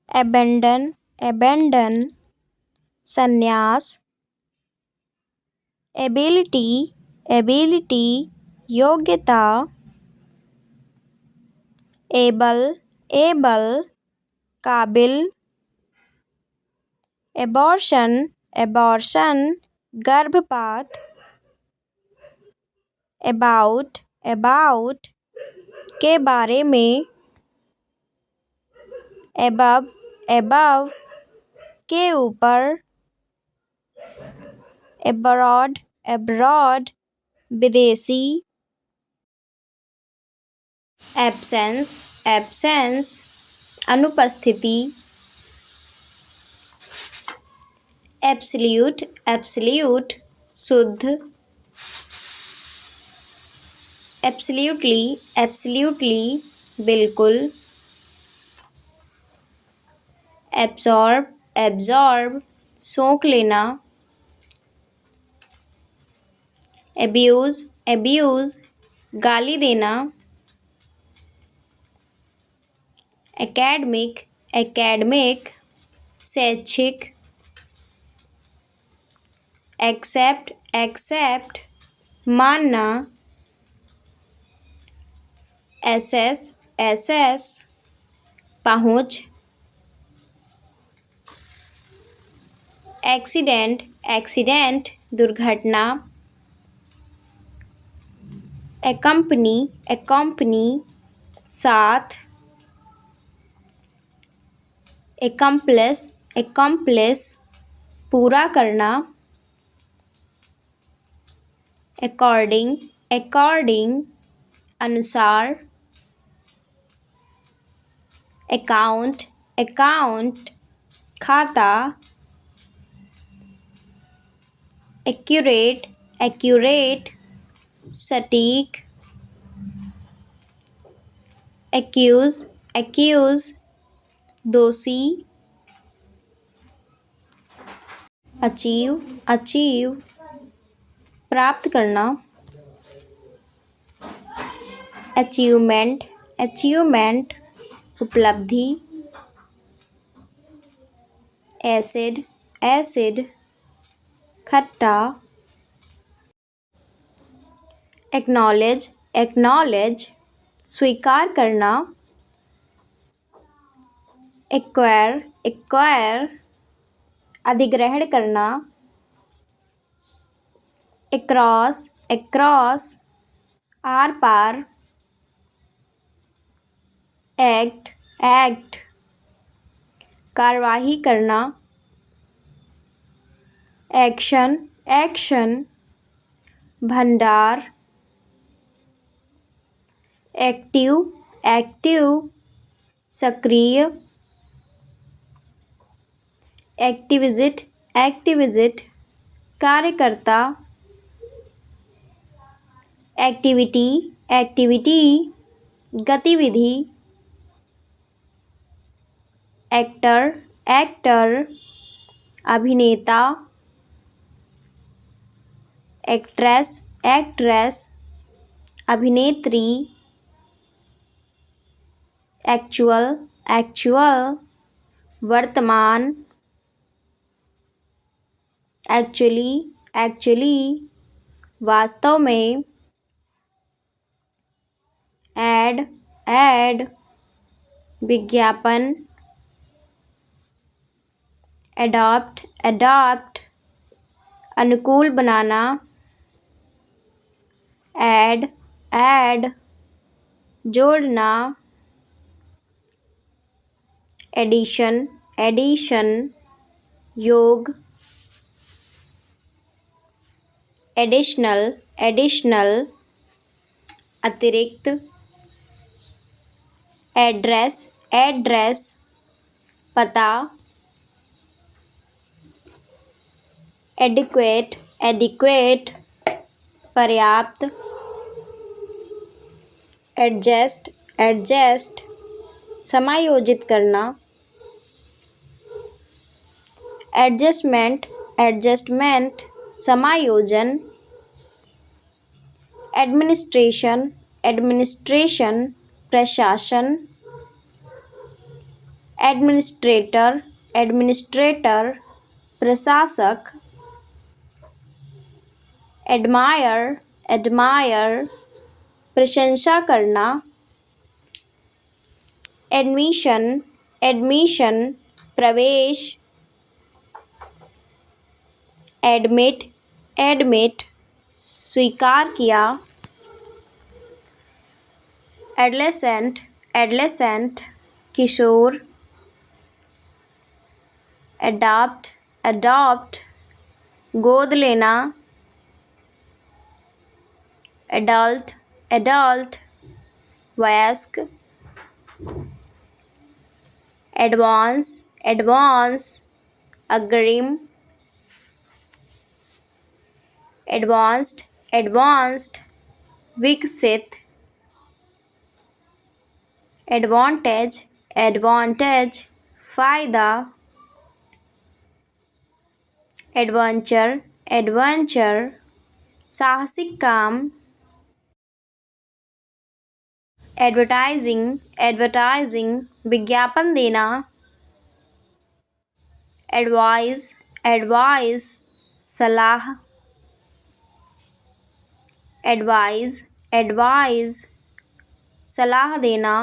abandon, abandon, संन्यास, ability, ability, योग्यता, able, able, काबिल, abortion, abortion, गर्भपात, about, about, के बारे में, above, above, के ऊपर, abroad, abroad, विदेशी, absence, absence, अनुपस्थिति, absolute, absolute, शुद्ध, absolutely, absolutely, बिल्कुल, absorb, absorb, सोख लेना, abuse, abuse, गाली देना, academic, academic, शैक्षिक, accept, accept, मानना, assess, assess, पहुँच, accident, accident, दुर्घटना, accompany, accompany, साथ, accomplish, accomplish, पूरा करना, according, according, अनुसार, account, account, खाता, accurate, accurate, सटीक, accuse, accuse, दोषी, achieve, achieve, प्राप्त करना, achievement, achievement, उपलब्धि, acid, acid, खट्टा, acknowledge, acknowledge, स्वीकार करना, acquire, acquire, अधिग्रहण करना, across, across, आर पार, act, act, कार्यवाही करना, action, action, भंडार, active, active, सक्रिय, activist, activist, कार्यकर्ता, activity, activity, गतिविधि, actor, actor, अभिनेता, actress, actress, अभिनेत्री, actual, actual, वर्तमान, actually, actually, वास्तव में, ad, ad, विज्ञापन, adopt, adopt, अनुकूल बनाना, add, add, जोड़ना, addition, addition, योग, additional, additional, अतिरिक्त, address, address, पता, adequate, adequate, पर्याप्त, adjust, adjust, समायोजित करना, adjustment, adjustment, समायोजन, administration, administration, प्रशासन, एडमिनिस्ट्रेटर एडमिनिस्ट्रेटर प्रशासक। एडमायर एडमायर प्रशंसा करना। एडमिशन एडमिशन प्रवेश। एडमिट एडमिट स्वीकार किया। एडलेसेंट एडलेसेंट किशोर। एडॉप्ट एडॉप्ट गोद लेना। एडल्ट एडल्ट वयस्क। एडवांस एडवांस अग्रिम। एडवांस्ड एडवांस्ड विकसित। एडवांटेज एडवांटेज फ़ायदा। एडवेंचर एडवेंचर साहसिक काम। एडवर्टाइजिंग एडवर्टाइजिंग विज्ञापन देना। एडवाइस एडवाइस सलाह। एडवाइज एडवाइज सलाह देना।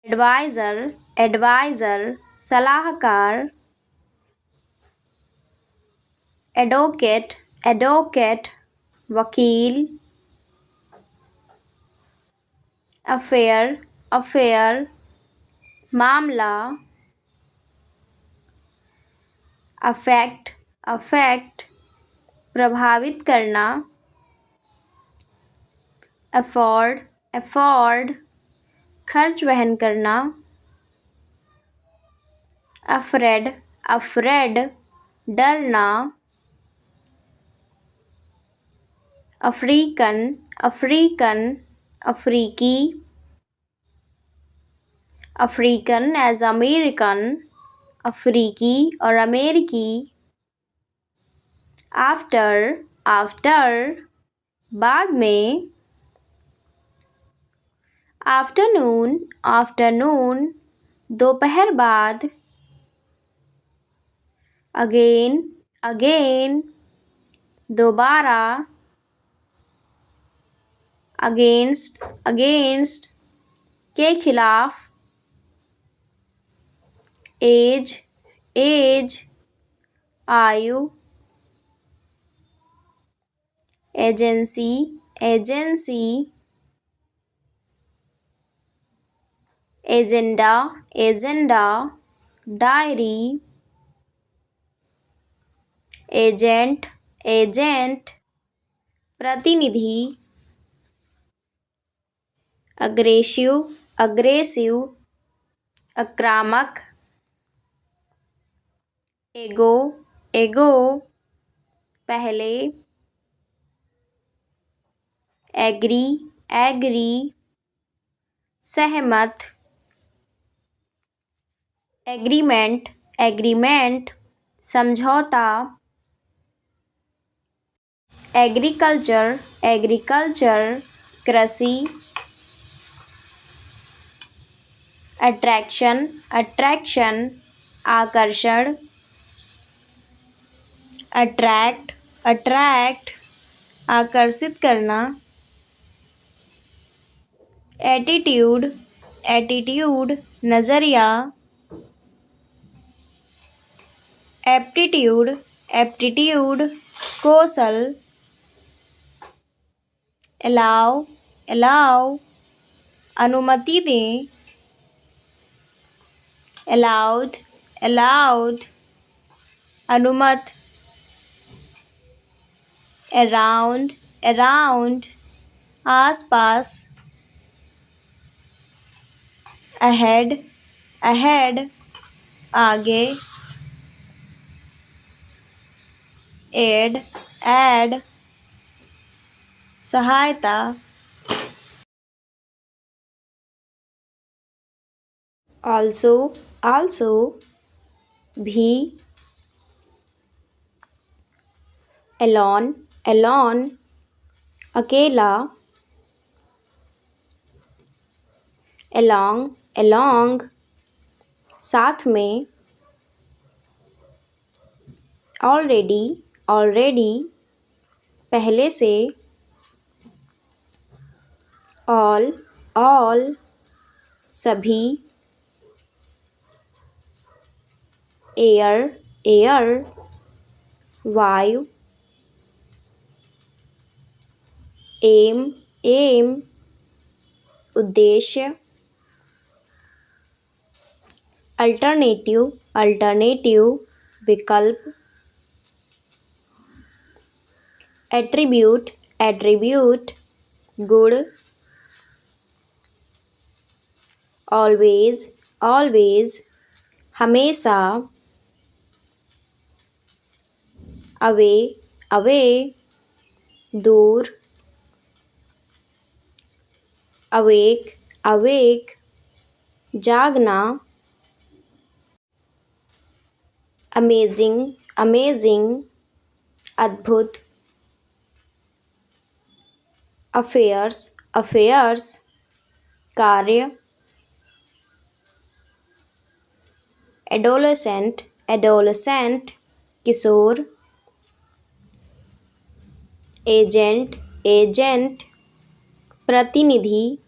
एडवाइज़र एडवाइज़र सलाहकार। एडवोकेट एडवोकेट वकील। अफेयर अफेयर मामला। अफेक्ट अफेक्ट प्रभावित करना। अफोर्ड अफोर्ड खर्च वहन करना। अफ्रेड अफ्रेड डरना। अफ्रीकन अफ्रीकन अफ्रीकी। अफ्रीकन एज अमेरिकन अफ्रीकी और अमेरिकी। आफ्टर आफ्टर बाद में। आफ्टरनून आफ्टरनून दोपहर बाद। अगेन अगेन दोबारा। अगेंस्ट अगेंस्ट के खिलाफ। एज एज आयु। Agency agency agenda agenda diary. Agent agent प्रतिनिधि। अग्रेसिव अग्रेसिव आक्रामक। एगो एगो पहले। एग्री एग्री सहमत। एग्रीमेंट एग्रीमेंट समझौता। एग्रीकल्चर एग्रीकल्चर कृषि। अट्रैक्शन अट्रैक्शन आकर्षण। अट्रैक्ट अट्रैक्ट आकर्षित करना। एटीट्यूड एटीट्यूड नज़रिया। एप्टीट्यूड एप्टीट्यूड कौशल। अलाउ अलाउ अनुमति दें। अलाउड अलाउड अनुमत। अराउंड अराउंड आसपास। अहेड अहेड आगे। एड एड सहायता। आल्सो आल्सो भी। एलोन एलोन अकेला। अलोंग along साथ में, already already पहले से, all सभी, air वायु, aim उद्देश्य, alternative विकल्प, attribute गुण, always हमेशा, away दूर, awake जागना, amazing अद्भुत, affairs कार्य, adolescent किशोर, agent प्रतिनिधि,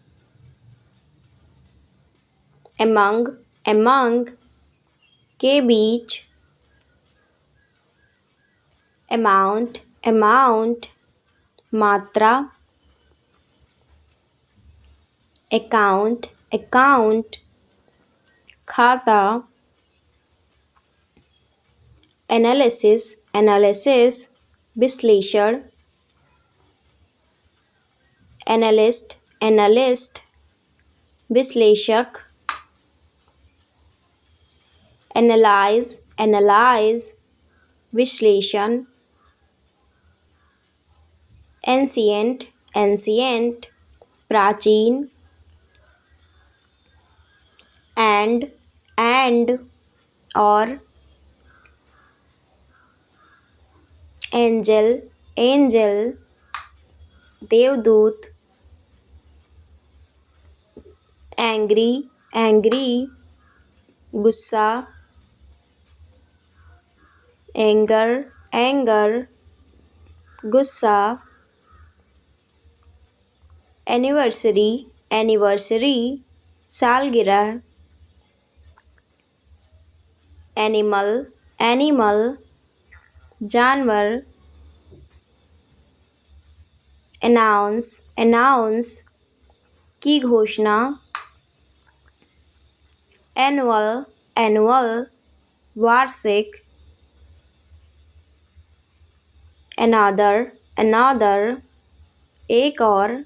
among के बीच, amount मात्रा, account खाता, analysis विश्लेषण, analyst विश्लेषक, analyze विश्लेषण, ancient प्राचीन, and और, angel देवदूत, angry गुस्सा, anger गुस्सा, anniversary सालगिरह, animal जानवर, announce की घोषणा, annual वार्षिक, another एक और,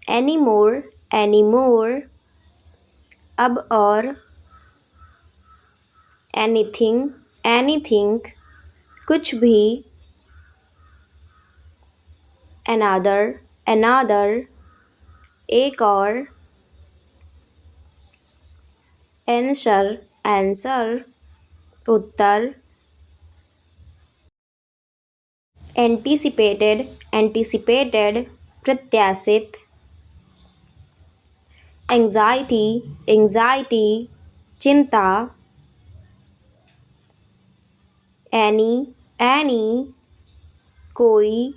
anymore अब और, anything कुछ भी, another एक और, answer उत्तर, anticipated प्रत्याशित, anxiety चिंता, any कोई,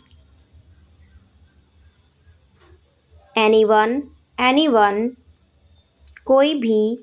anyone कोई भी,